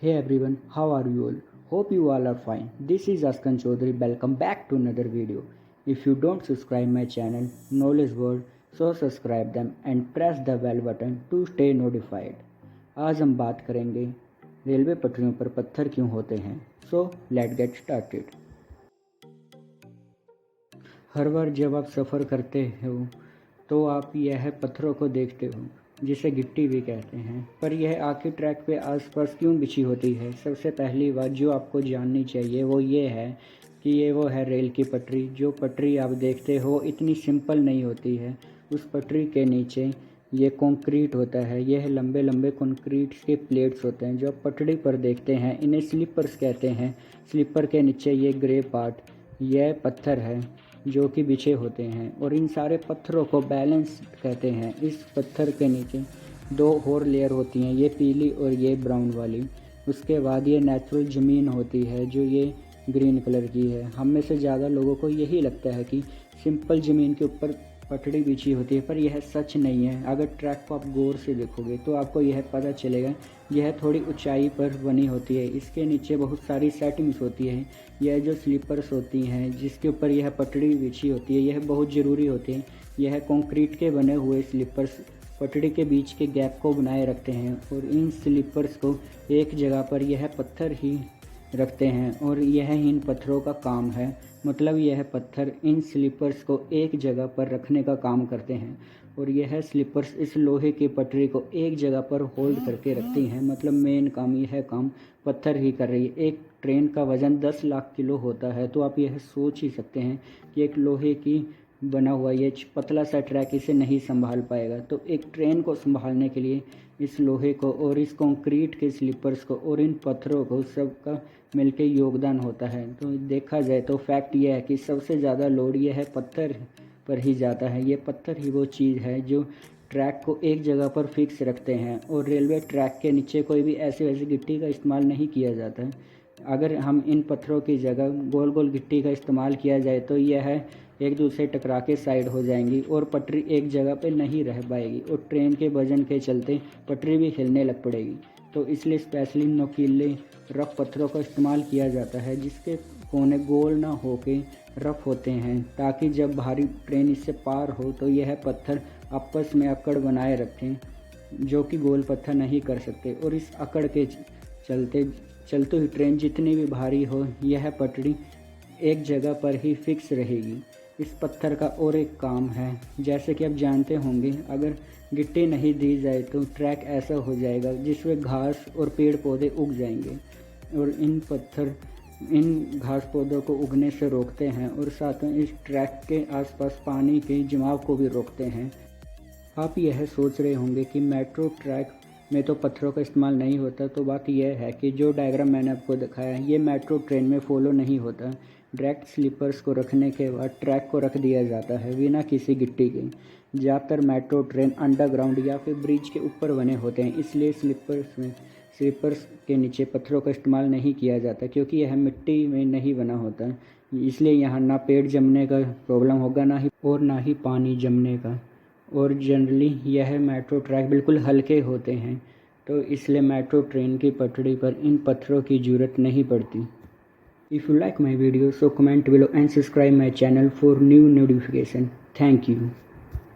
Hey everyone, how are you all? Hope you all are fine. This is Askan Chaudhary. Welcome back to another video. If you don't subscribe my channel Knowledge World, so subscribe them and press the bell button to stay notified. आज हम बात करेंगे railway पटरियों पर पत्थर क्यों होते हैं. So let get started. हर बार जब आप सफ़र करते हो तो आप यह पत्थरों को देखते हो जिसे गिट्टी भी कहते हैं, पर यह आखिर ट्रैक पे आसपास क्यों बिछी होती है. सबसे पहली बात जो आपको जाननी चाहिए वो ये है कि ये वो है रेल की पटरी. जो पटरी आप देखते हो इतनी सिंपल नहीं होती है. उस पटरी के नीचे ये कंक्रीट होता है. यह लंबे लंबे कंक्रीट के प्लेट्स होते हैं जो आप पटरी पर देखते हैं. इन्हें स्लीपर्स कहते हैं. स्लीपर के नीचे ये ग्रे पार्ट यह पत्थर है जो कि बिछे होते हैं और इन सारे पत्थरों को बैलेंस कहते हैं. इस पत्थर के नीचे दो और लेयर होती हैं, ये पीली और ये ब्राउन वाली. उसके बाद ये नेचुरल ज़मीन होती है जो ये ग्रीन कलर की है. हम में से ज़्यादा लोगों को यही लगता है कि सिंपल ज़मीन के ऊपर पटड़ी बिछी होती है, पर यह सच नहीं है. अगर ट्रैक को आप गौर से देखोगे तो आपको यह पता चलेगा यह थोड़ी ऊंचाई पर बनी होती है. इसके नीचे बहुत सारी सेटिंग्स होती है. यह जो स्लीपर्स होती हैं जिसके ऊपर यह पटड़ी बिछी होती है यह बहुत ज़रूरी होती है. यह कंक्रीट के बने हुए स्लीपर्स पटड़ी के बीच के गैप को बनाए रखते हैं और इन स्लीपर्स को एक जगह पर यह पत्थर ही रखते हैं और यह इन पत्थरों का काम है. मतलब यह पत्थर इन स्लीपर्स को एक जगह पर रखने का काम करते हैं और यह स्लीपर्स इस लोहे की पटरी को एक जगह पर होल्ड करके रखती हैं. मतलब मेन काम यह काम पत्थर ही कर रही है. एक ट्रेन का वज़न 10 लाख किलो होता है, तो आप यह सोच ही सकते हैं कि एक लोहे की बना हुआ ये पतला सा ट्रैक इसे नहीं संभाल पाएगा. तो एक ट्रेन को संभालने के लिए इस लोहे को और इस कंक्रीट के स्लीपर्स को और इन पत्थरों को सबका मिलकर योगदान होता है. तो देखा जाए तो फैक्ट यह है कि सबसे ज़्यादा लोड यह है पत्थर पर ही जाता है. ये पत्थर ही वो चीज़ है जो ट्रैक को एक जगह पर फिक्स रखते हैं और रेलवे ट्रैक के नीचे कोई भी ऐसी वैसी गिट्टी का इस्तेमाल नहीं किया जाता है. अगर हम इन पत्थरों की जगह गोल गोल गिट्टी का इस्तेमाल किया जाए तो यह एक दूसरे टकरा के साइड हो जाएंगी और पटरी एक जगह पे नहीं रह पाएगी और ट्रेन के वजन के चलते पटरी भी हिलने लग पड़ेगी. तो इसलिए स्पेशली नुकीले रफ पत्थरों का इस्तेमाल किया जाता है जिसके कोने गोल ना होके रफ होते हैं, ताकि जब भारी ट्रेन इससे पार हो तो यह पत्थर आपस में अकड़ बनाए रखें जो कि गोल पत्थर नहीं कर सकते. और इस अकड़ के चलते हुई ट्रेन जितनी भी भारी हो यह पटड़ी एक जगह पर ही फिक्स रहेगी. इस पत्थर का और एक काम है, जैसे कि आप जानते होंगे, अगर गिट्टी नहीं दी जाए तो ट्रैक ऐसा हो जाएगा जिसमें घास और पेड़ पौधे उग जाएंगे और इन पत्थर इन घास पौधों को उगने से रोकते हैं और साथ में इस ट्रैक के आसपास पानी के जमाव को भी रोकते हैं. आप यह सोच रहे होंगे कि मेट्रो ट्रैक में तो पत्थरों का इस्तेमाल नहीं होता. तो बात यह है कि जो डायग्राम मैंने आपको दिखाया है ये मेट्रो ट्रेन में फॉलो नहीं होता. डायरेक्ट स्लीपर्स को रखने के बाद ट्रैक को रख दिया जाता है बिना किसी गिट्टी के. ज़्यादातर मेट्रो ट्रेन अंडरग्राउंड या फिर ब्रिज के ऊपर बने होते हैं, इसलिए स्लीपर्स के नीचे पत्थरों का इस्तेमाल नहीं किया जाता क्योंकि यह मिट्टी में नहीं बना होता. इसलिए यहाँ ना पेड़ जमने का प्रॉब्लम होगा ना ही पानी जमने का. और जनरली यह मेट्रो ट्रैक बिल्कुल हल्के होते हैं, तो इसलिए मेट्रो ट्रेन की पटड़ी पर इन पत्थरों की ज़रूरत नहीं पड़ती. If you like my video, so comment below and subscribe my channel for new notification. Thank you.